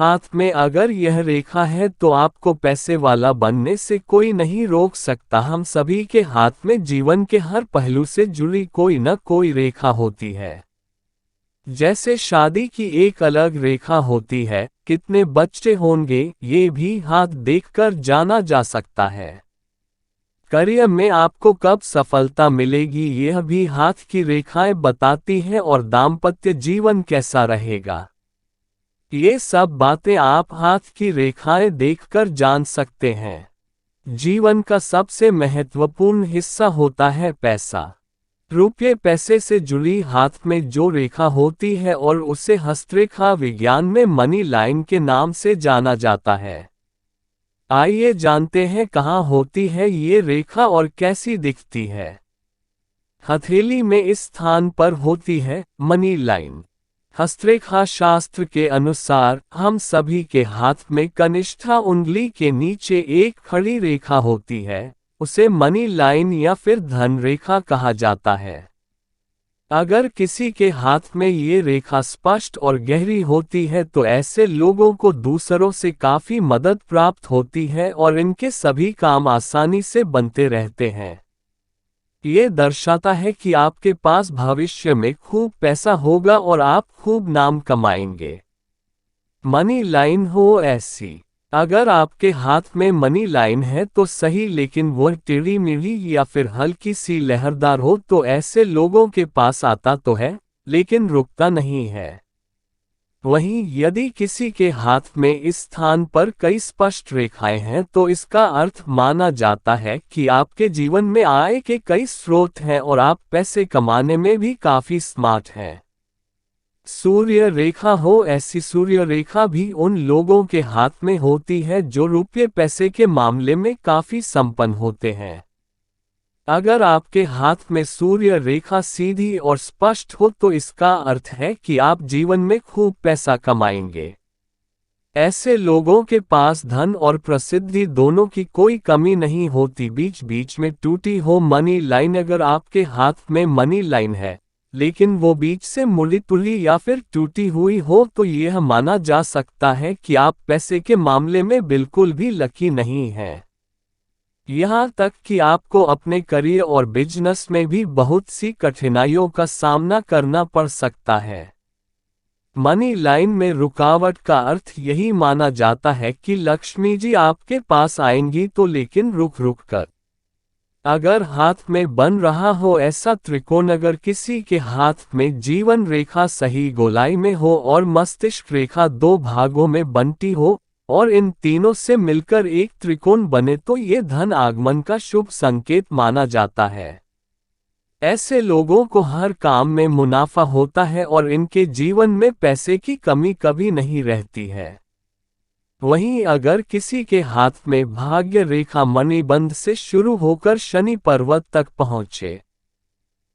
हाथ में अगर यह रेखा है तो आपको पैसे वाला बनने से कोई नहीं रोक सकता। हम सभी के हाथ में जीवन के हर पहलू से जुड़ी कोई न कोई रेखा होती है। जैसे शादी की एक अलग रेखा होती है, कितने बच्चे होंगे ये भी हाथ देखकर जाना जा सकता है। करियर में आपको कब सफलता मिलेगी यह भी हाथ की रेखाएं बताती हैं, और दाम्पत्य जीवन कैसा रहेगा ये सब बातें आप हाथ की रेखाएं देखकर जान सकते हैं। जीवन का सबसे महत्वपूर्ण हिस्सा होता है पैसा। रुपये पैसे से जुड़ी हाथ में जो रेखा होती है और उसे हस्तरेखा विज्ञान में मनी लाइन के नाम से जाना जाता है। आइए जानते हैं कहाँ होती है ये रेखा और कैसी दिखती है। हथेली में इस स्थान पर होती है मनी लाइन। हस्तरेखा शास्त्र के अनुसार हम सभी के हाथ में कनिष्ठा उंगली के नीचे एक खड़ी रेखा होती है, उसे मनी लाइन या फिर धन रेखा कहा जाता है। अगर किसी के हाथ में ये रेखा स्पष्ट और गहरी होती है तो ऐसे लोगों को दूसरों से काफी मदद प्राप्त होती है और इनके सभी काम आसानी से बनते रहते हैं। ये दर्शाता है कि आपके पास भविष्य में खूब पैसा होगा और आप खूब नाम कमाएंगे। मनी लाइन हो ऐसी। अगर आपके हाथ में मनी लाइन है तो सही, लेकिन वह टेढ़ी मेढ़ी या फिर हल्की सी लहरदार हो तो ऐसे लोगों के पास आता तो है लेकिन रुकता नहीं है। वहीं यदि किसी के हाथ में इस स्थान पर कई स्पष्ट रेखाएं हैं तो इसका अर्थ माना जाता है कि आपके जीवन में आय के कई स्रोत हैं और आप पैसे कमाने में भी काफी स्मार्ट हैं। सूर्य रेखा हो ऐसी सूर्य रेखा भी उन लोगों के हाथ में होती है जो रुपये पैसे के मामले में काफी संपन्न होते हैं। अगर आपके हाथ में सूर्य रेखा सीधी और स्पष्ट हो तो इसका अर्थ है कि आप जीवन में खूब पैसा कमाएंगे। ऐसे लोगों के पास धन और प्रसिद्धि दोनों की कोई कमी नहीं होती। बीच बीच में टूटी हो मनी लाइन। अगर आपके हाथ में मनी लाइन है लेकिन वो बीच से मुड़ी तुली या फिर टूटी हुई हो तो यह माना जा सकता है कि आप पैसे के मामले में बिल्कुल भी लकी नहीं हैं। यहाँ तक कि आपको अपने करियर और बिजनेस में भी बहुत सी कठिनाइयों का सामना करना पड़ सकता है। मनी लाइन में रुकावट का अर्थ यही माना जाता है कि लक्ष्मी जी आपके पास आएंगी तो लेकिन रुक रुक कर। अगर हाथ में बन रहा हो ऐसा त्रिकोण, अगर किसी के हाथ में जीवन रेखा सही गोलाई में हो और मस्तिष्क रेखा दो भागों में बनती हो और इन तीनों से मिलकर एक त्रिकोण बने तो ये धन आगमन का शुभ संकेत माना जाता है। ऐसे लोगों को हर काम में मुनाफा होता है और इनके जीवन में पैसे की कमी कभी नहीं रहती है। वहीं अगर किसी के हाथ में भाग्य रेखा मणिबंध से शुरू होकर शनि पर्वत तक पहुंचे,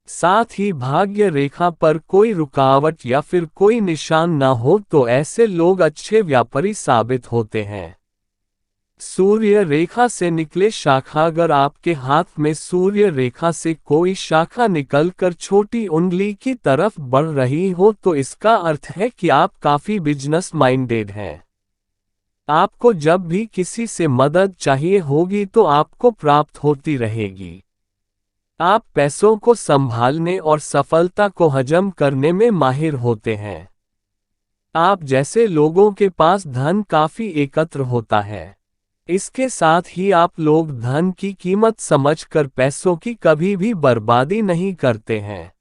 साथ ही भाग्य रेखा पर कोई रुकावट या फिर कोई निशान न हो तो ऐसे लोग अच्छे व्यापारी साबित होते हैं। सूर्य रेखा से निकले शाखा। अगर आपके हाथ में सूर्य रेखा से कोई शाखा निकलकर छोटी उंगली की तरफ बढ़ रही हो तो इसका अर्थ है कि आप काफी बिजनेस माइंडेड हैं। आपको जब भी किसी से मदद चाहिए होगी तो आपको प्राप्त होती रहेगी। आप पैसों को संभालने और सफलता को हजम करने में माहिर होते हैं। आप जैसे लोगों के पास धन काफी एकत्र होता है। इसके साथ ही आप लोग धन की कीमत समझकर पैसों की कभी भी बर्बादी नहीं करते हैं।